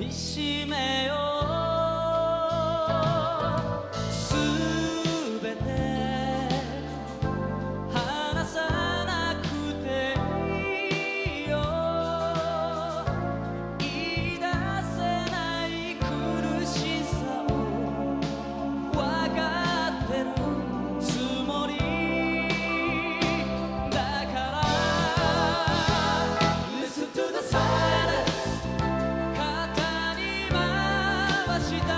みしめようすべて話さなくていいよ言い出せない苦しさをわかってるつもりだから Listen to the silence 肩に回した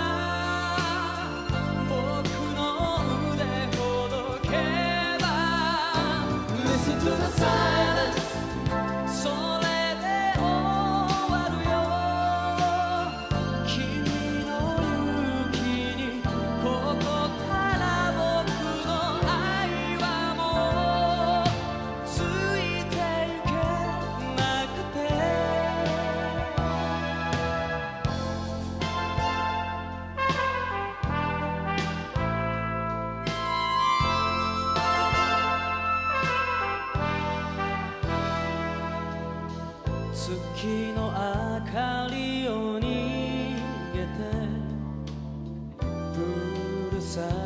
僕の腕ほどけば Listen to the silence それで終わるよ君の勇気にここから僕の愛はもうついてゆけなくて月の明かりを逃げてプールサイド